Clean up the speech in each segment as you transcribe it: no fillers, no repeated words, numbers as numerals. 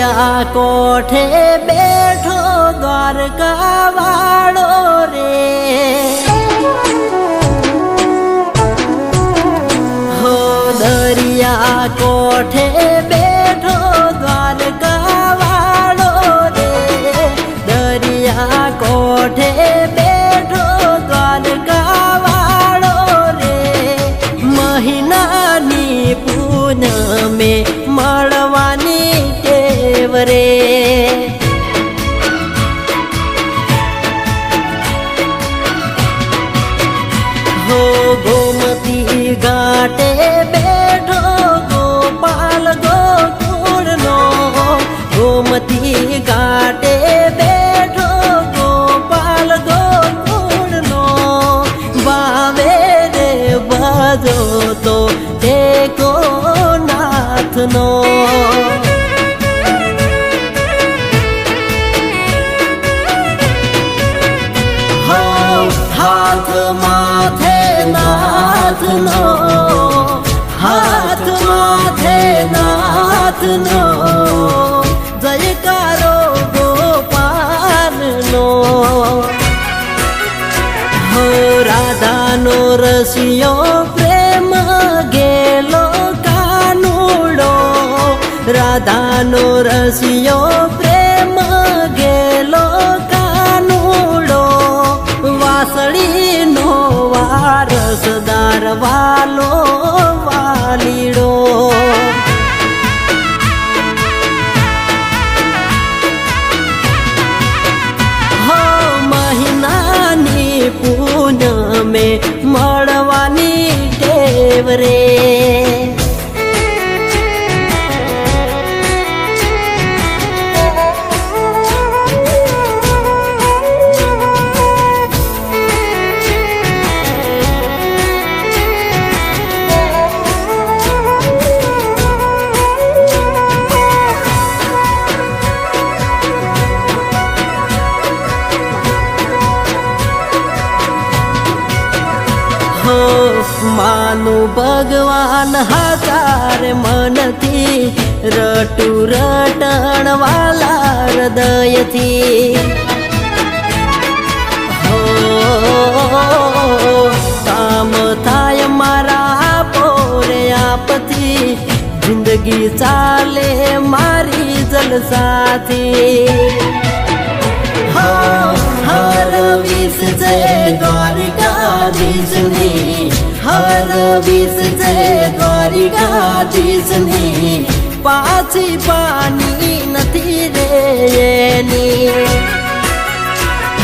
દરિયા કોઠે બેઠો દ્વારકા વાળો રે, હો દરિયા કોઠે બેઠો દ્વારકા વાળો રે, દરિયા કોઠે બેઠો દ્વારકા વાળો રે, મહિનાની પૂનમે મળવાની ટેવ રે, હો ગોમતી ઘાટે બેઠો ગોપાલ ગોકુળનો, ગોમતી ઘાટે બેઠો ગોપાલ ગોકુળનો, વાવે રે ભજો તો ટેકો નાથનો, હાથ માથે નાથનો, હાથ માથે નાથનો, જયકારો ગોપાલનો, હો રાધાનો રસિયો પ્રેમ ગેલો કાનુડો, રાધાનો રસિયો પ્રેમ ગેલો કાનુડો, વાસળીનો વારસદાર વાલો વાલીડો, હો મહિનાની પૂનમે મળવાની ટેવ રે, માનું ભગવાન હાચાર મનથી, રટુ રટણ વાલા હૃદયથી, હો કામ થાય મારા પોરે આપથી, જિંદગી ચાલે મારી જલસાથી, હો હર વિસ જય દ્વારિકાધીશની, હર વિસ જય દ્વારિકાધીશની, પાછી પાની નથી રે એની,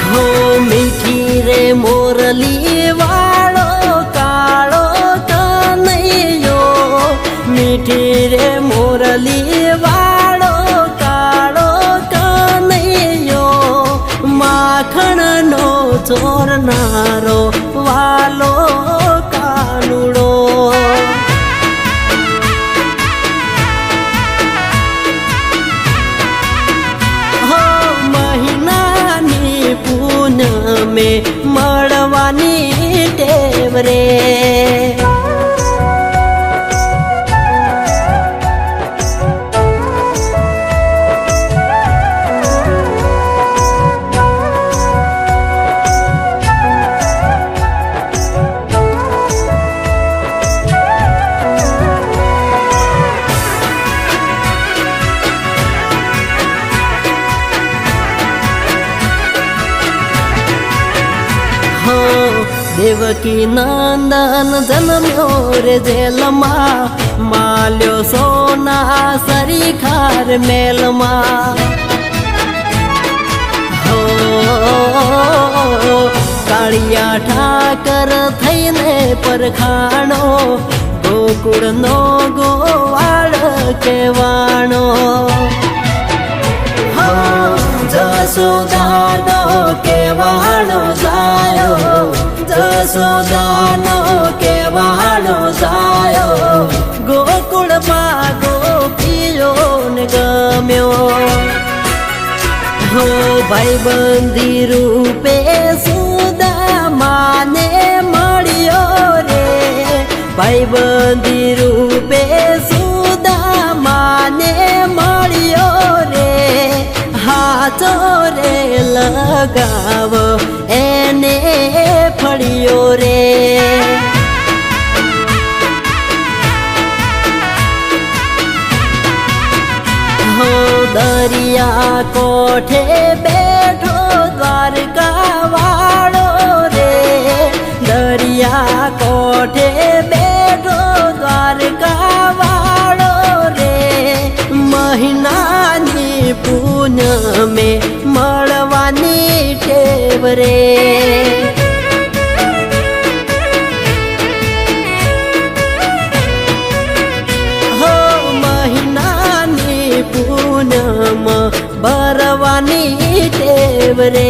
હો મીઠી રે મોરલી વાળો કાળો કનૈયો, મીઠી રે મોરલી વાળો કાળો કનૈયો, માખણનો ચોરનારો વાલો કાનુડો, હો મહિનાની પૂનમે મળવાની ટેવ રે, દેવકી નંદન જન્મ્યો રે જેલમાં, માલ્યો સોના સરીખાર મેલમાં, હો કાળિયા ઠાકર થઈને પરખાણો, ગોકુળનો ગોવાળ કહેવાણો, હો જસોદાનો કહેવાણો જાયો, જસોદાનો કહેવાણો જાયો, ગોકુળમાં ગોપીઓ ને ગમ્યો, હો ભાઈબંધી રૂપે સુદામાને મળ્યો રે, ભાઈબંધી રૂપે સુદામાને મળ્યો રે, લગાવ એને ફળ્યો રે હો દરિયા કોઠે બેઠો દ્વારકા વાળો રે દરિયા કોઠે બેઠો દ્વારકા વાળો રે મહિનાની પૂનમે મળવાની ટેવ રે હો મહિનાની પૂનમ ભરવાની ટેવ રે